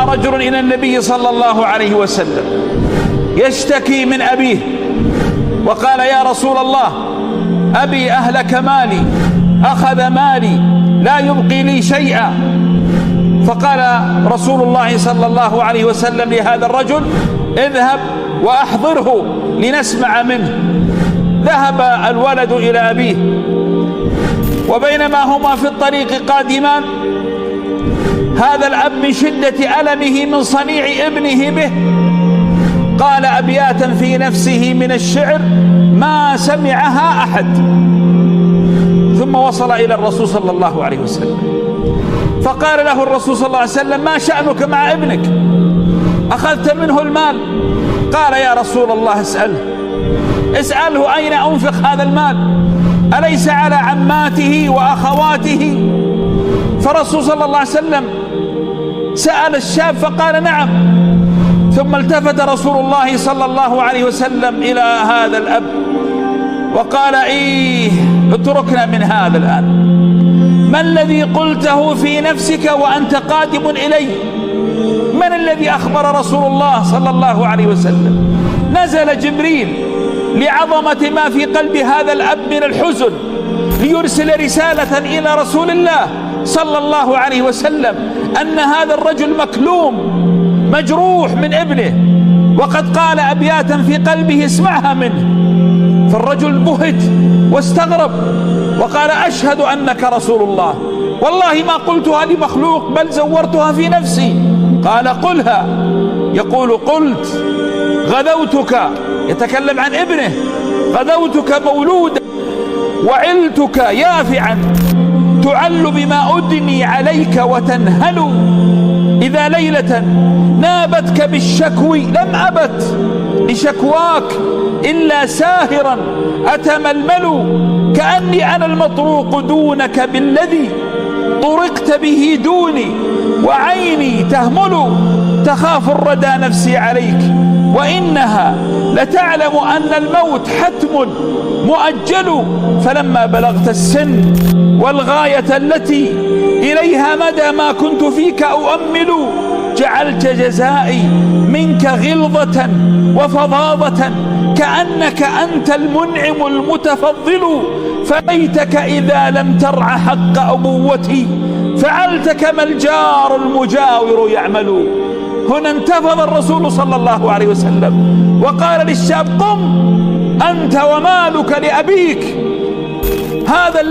رجل إلى النبي صلى الله عليه وسلم يشتكي من أبيه وقال: يا رسول الله، أبي أهلك مالي، أخذ مالي، لا يبقي لي شيئا. فقال رسول الله صلى الله عليه وسلم لهذا الرجل: اذهب وأحضره لنسمع منه. ذهب الولد إلى أبيه، وبينما هما في الطريق قادمان، هذا الأب من شدة ألمه من صنيع ابنه به قال أبياتا في نفسه من الشعر ما سمعها أحد. ثم وصل إلى الرسول صلى الله عليه وسلم، فقال له الرسول صلى الله عليه وسلم: ما شأنك مع ابنك؟ أخذت منه المال؟ قال: يا رسول الله، اسأله أين أنفق هذا المال؟ أليس على عماته وأخواته؟ فرسول صلى الله عليه وسلم سأل الشاب فقال: نعم. ثم التفت رسول الله صلى الله عليه وسلم إلى هذا الأب وقال: اتركنا من هذا الآن. ما الذي قلته في نفسك وأنت قادم إلي؟ من الذي أخبر رسول الله صلى الله عليه وسلم؟ نزل جبريل لعظمة ما في قلب هذا الأب من الحزن ليرسل رسالة إلى رسول الله صلى الله عليه وسلم أن هذا الرجل مكلوم مجروح من ابنه، وقد قال أبياتا في قلبه اسمعها منه. فالرجل بهت واستغرب وقال: أشهد أنك رسول الله، والله ما قلتها لمخلوق بل زورتها في نفسي. قال: قلها. يقول: قلت غدوتك، يتكلم عن ابنه، غدوتك مولودا وعلتك يافعا، تعل بما أدني عليك وتنهل، إذا ليلة نابتك بالشكوي لم أبت لشكواك إلا ساهرا أتململ، كأني أنا المطروق دونك بالذي طرقت به دوني، وعيني تهمل تخاف الردى نفسي عليك، وإنها لتعلم أن الموت حتم مؤجل، فلما بلغت السن والغاية التي إليها مدى ما كنت فيك أؤمل، جعلت جزائي منك غلظة وفظاظة، كأنك أنت المنعم المتفضل، فليتك إذا لم ترع حق أبوتي، فعلت كما الجار المجاور يعمل. هنا انتفض الرسول صلى الله عليه وسلم وقال للشاب: قم أنت ومالك لأبيك. هذا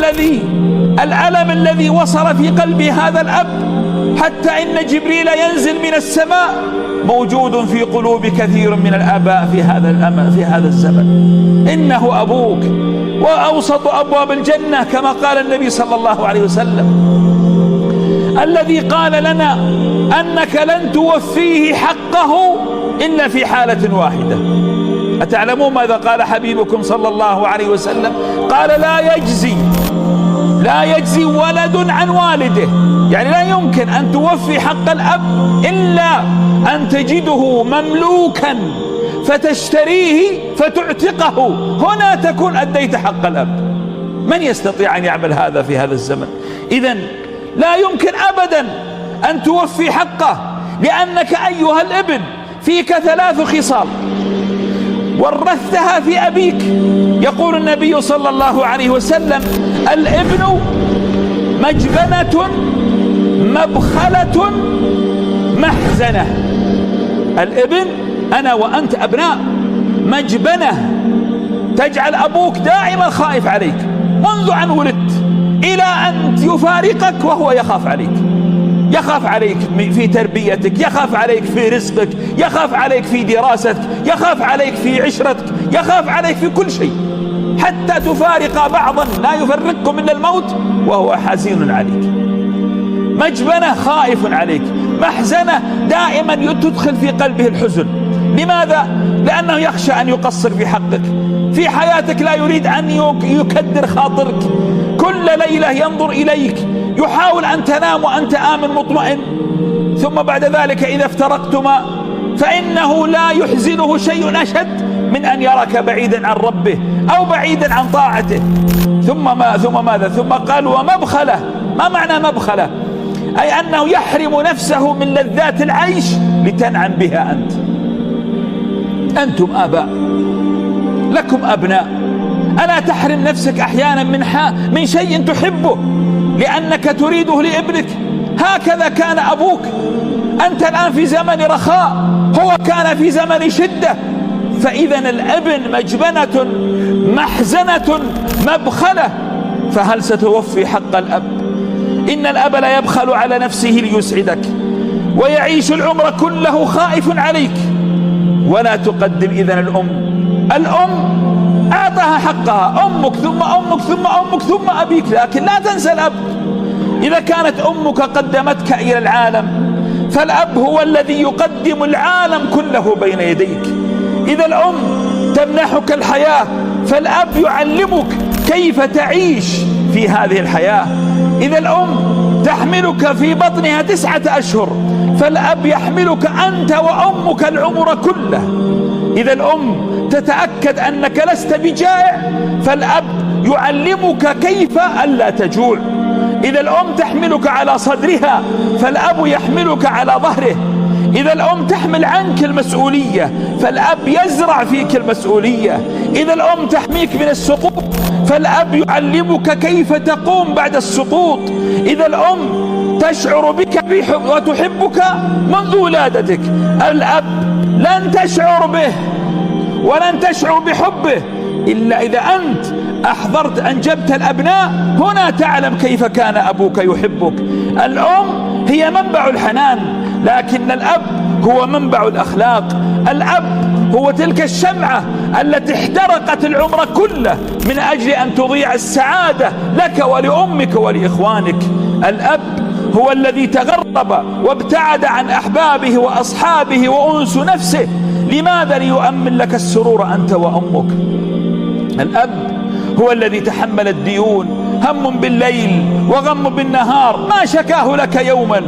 الألم الذي وصل في قلب هذا الأب حتى إن جبريل ينزل من السماء موجود في قلوب كثير من الآباء في هذا الزمن. إنه أبوك وأوسط أبواب الجنة كما قال النبي صلى الله عليه وسلم، الذي قال لنا أنك لن توفيه حقه إلا في حالة واحدة. أتعلمون ماذا قال حبيبكم صلى الله عليه وسلم؟ قال: لا يجزي ولد عن والده، يعني لا يمكن أن توفي حق الأب إلا أن تجده مملوكا فتشتريه فتعتقه، هنا تكون أديت حق الأب. من يستطيع أن يعمل هذا في هذا الزمن؟ إذن لا يمكن أبدا أن توفي حقه، لأنك أيها الابن فيك 3 خصال ورثتها في أبيك. يقول النبي صلى الله عليه وسلم: الابن مجبنة مبخلة محزنة. الابن، أنا وأنت أبناء، مجبنة تجعل أبوك دائما خائف عليك منذ أن ولدت إلى أن يفارقك وهو يخاف عليك، يخاف عليك في تربيتك، يخاف عليك في رزقك، يخاف عليك في دراستك، يخاف عليك في عشرتك، يخاف عليك في كل شيء، حتى تفارق بعضا لا يفرقكم من الموت وهو حزين عليك. مجبنة خائف عليك، محزنة دائما تدخل في قلبه الحزن. لماذا؟ لأنه يخشى أن يقصر في حقك في حياتك، لا يريد أن يكدر خاطرك، كل ليلة ينظر إليك، يحاول أن تنام وأنت آمن مطمئن، ثم بعد ذلك إذا افترقتما فإنه لا يحزنه شيء أشد من أن يراك بعيدا عن ربه أو بعيدا عن طاعته. ثم ماذا؟ ثم قال: ومبخلة. ما معنى مبخلة؟ أي أنه يحرم نفسه من لذات العيش لتنعم بها أنت. أنتم آباء، لكم أبناء، ألا تحرم نفسك أحيانا من شيء تحبه لأنك تريده لابنك؟ هكذا كان أبوك. أنت الآن في زمن رخاء، هو كان في زمن شدة. فإذا الابن مجبنة محزنة مبخلة، فهل ستوفي حق الأب؟ إن الأب لا يبخل على نفسه ليسعدك، ويعيش العمر كله خائف عليك. ولا تقدم إذن الأم أعطاها حقها، أمك ثم أمك ثم أمك ثم أبيك، لكن لا تنسى الأب. إذا كانت أمك قدمتك إلى العالم، فالأب هو الذي يقدم العالم كله بين يديك. إذا الأم تمنحك الحياة، فالأب يعلمك كيف تعيش في هذه الحياة. إذا الأم تحملك في بطنها 9 أشهر، فالأب يحملك أنت وأمك العمر كله. إذا الأم تتأكد أنك لست بجائع، فالأب يعلمك كيف ألا تجوع. إذا الأم تحملك على صدرها، فالأب يحملك على ظهره. إذا الأم تحمل عنك المسؤولية، فالأب يزرع فيك المسؤولية. إذا الأم تحميك من السقوط، فالأب يعلمك كيف تقوم بعد السقوط. إذا الأم تشعر بك وتحبك منذ ولادتك، الأب لن تشعر به ولن تشعر بحبه إلا إذا أنت أنجبت الأبناء. هنا تعلم كيف كان أبوك يحبك. الأم هي منبع الحنان، لكن الأب هو منبع الأخلاق. الأب هو تلك الشمعة التي احترقت العمر كله من أجل أن تضيع السعادة لك ولأمك ولإخوانك. الأب هو الذي تغرب وابتعد عن أحبابه وأصحابه وأنس نفسه. لماذا؟ ليؤمن لك السرور أنت وأمك. الأب هو الذي تحمل الديون، هم بالليل وغم بالنهار، ما شكاه لك يوما،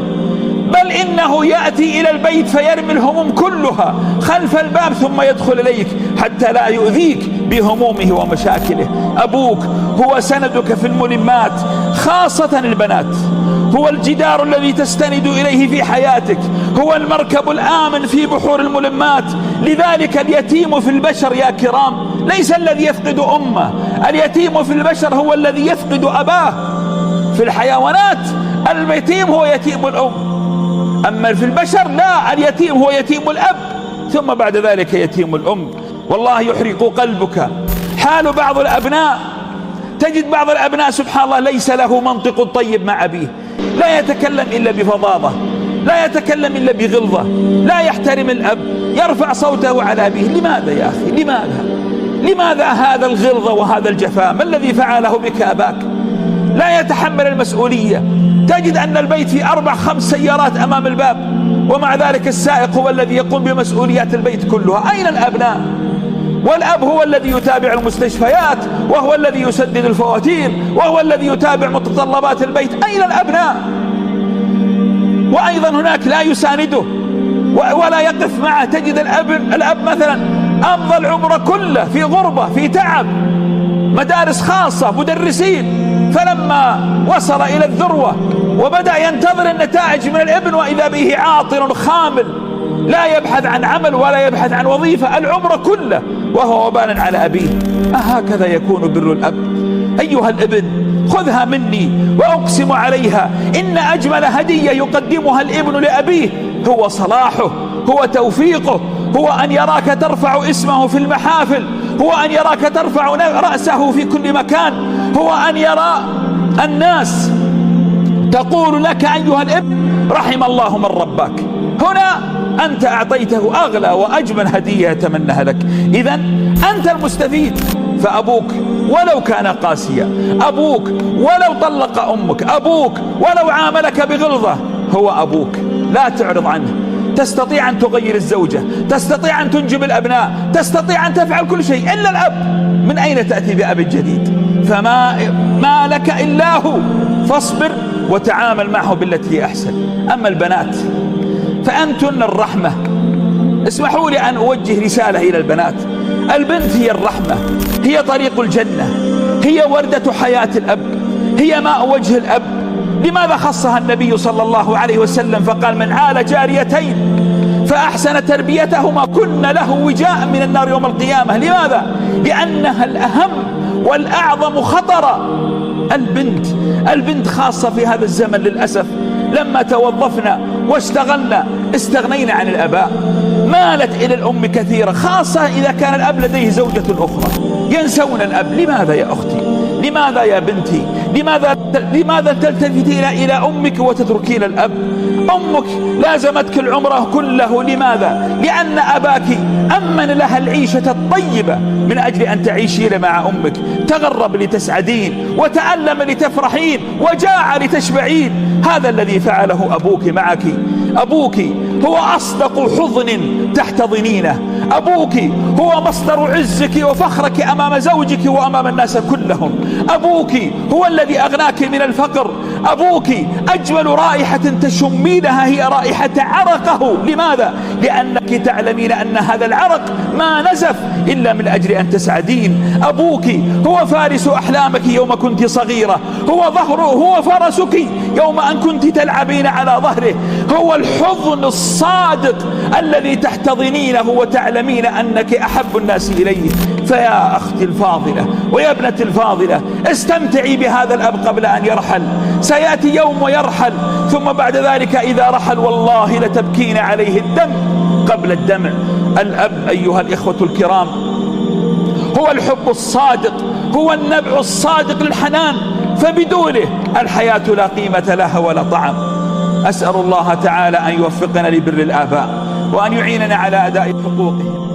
بل إنه يأتي إلى البيت فيرمي الهموم كلها خلف الباب ثم يدخل إليك حتى لا يؤذيك بهمومه ومشاكله. أبوك هو سندك في الملمات، خاصة البنات، هو الجدار الذي تستند إليه في حياتك، هو المركب الآمن في بحور الملمات. لذلك اليتيم في البشر يا كرام ليس الذي يفقد أمه، اليتيم في البشر هو الذي يفقد أباه. في الحيوانات اليتيم هو يتيم الأم، أما في البشر لا، اليتيم هو يتيم الأب، ثم بعد ذلك يتيم الأم. والله يحرق قلبك حال بعض الأبناء. تجد بعض الأبناء سبحان الله ليس له منطق طيب مع أبيه، لا يتكلم إلا بفظاظة، لا يتكلم إلا بغلظة، لا يحترم الأب، يرفع صوته على أبيه. لماذا يا أخي؟ لماذا هذا الغلظة وهذا الجفاء؟ ما الذي فعله بك أباك؟ لا يتحمل المسؤولية. تجد أن البيت في 4-5 سيارات أمام الباب، ومع ذلك السائق هو الذي يقوم بمسؤوليات البيت كلها. أين الأبناء؟ والأب هو الذي يتابع المستشفيات، وهو الذي يسدد الفواتير، وهو الذي يتابع متطلبات البيت. أين الأبناء؟ وأيضا هناك لا يسانده ولا يقف معه. تجد الأب مثلا أمضى العمر كله في غربة، في تعب، مدارس خاصة، مدرسين، فلما وصل إلى الذروة وبدأ ينتظر النتائج من الابن، وإذا به عاطل خامل لا يبحث عن عمل ولا يبحث عن وظيفة العمر كله وهو وبال على أبيه. أهكذا يكون بر الأب؟ أيها الابن خذها مني وأقسم عليها إن أجمل هدية يقدمها الابن لأبيه هو صلاحه، هو توفيقه، هو أن يراك ترفع اسمه في المحافل، هو أن يراك ترفع رأسه في كل مكان، هو أن يرى الناس تقول لك أيها الابن رحم الله من ربك. هنا أنت أعطيته أغلى وأجمل هدية يتمنها لك. إذن أنت المستفيد. فأبوك ولو كان قاسيا، أبوك ولو طلق أمك، أبوك ولو عاملك بغلظة، هو أبوك، لا تعرض عنه. تستطيع أن تغير الزوجة، تستطيع أن تنجب الأبناء، تستطيع أن تفعل كل شيء إلا الأب. من أين تأتي بأب جديد؟ فما لك إلا هو، فاصبر وتعامل معه بالتي هي أحسن. أما البنات فأنتن الرحمة. اسمحوا لي أن أوجه رسالة إلى البنات. البنت هي الرحمة، هي طريق الجنة، هي وردة حياة الأب، هي ماء وجه الأب، لماذا خصها النبي صلى الله عليه وسلم فقال من عال جاريتين فأحسن تربيتهما كن له وجاء من النار يوم القيامة؟ لماذا؟ لأنها الأهم والأعظم خطرا. البنت خاصة في هذا الزمن للأسف، لما توظفنا واشتغلنا استغنينا عن الأباء، مالت إلى الأم كثيرا، خاصة إذا كان الأب لديه زوجة أخرى، ينسون الأب. لماذا يا أختي؟ لماذا يا بنتي؟ لماذا تلتفتين إلى أمك وتتركين الأب؟ أمك لازمتك العمر كله. لماذا؟ لأن أباك أمن لها العيشة الطيبة من أجل أن تعيشين مع أمك، تغرب لتسعدين وتألم لتفرحين وجاع لتشبعين. هذا الذي فعله أبوك معك. أبوك هو أصدق حضن تحتضنينه، أبوك هو مصدر عزك وفخرك أمام زوجك وأمام الناس كلهم، أبوك هو الذي أغناك من الفقر، أبوك أجمل رائحة تشمينها هي رائحة عرقه. لماذا؟ لأنك تعلمين أن هذا العرق ما نزف إلا من أجل أن تسعدين. أبوك هو فارس أحلامك يوم كنت صغيرة، هو ظهره، هو فرسك يوم أن كنت تلعبين على ظهره، هو الحضن الصادق الذي تحتضنينه وتعلمين أنك أحب الناس إليه. فيا أختي الفاضلة ويا ابنتي الفاضلة، استمتعي بهذا الأب قبل أن يرحل. سيأتي يوم ويرحل، ثم بعد ذلك إذا رحل والله لتبكين عليه الدم قبل الدمع. الأب أيها الإخوة الكرام هو الحب الصادق، هو النبع الصادق للحنان، فبدونه الحياة لا قيمة لها ولا طعم. أسأل الله تعالى أن يوفقنا لبر الآباء وأن يعيننا على أداء حقوقهم.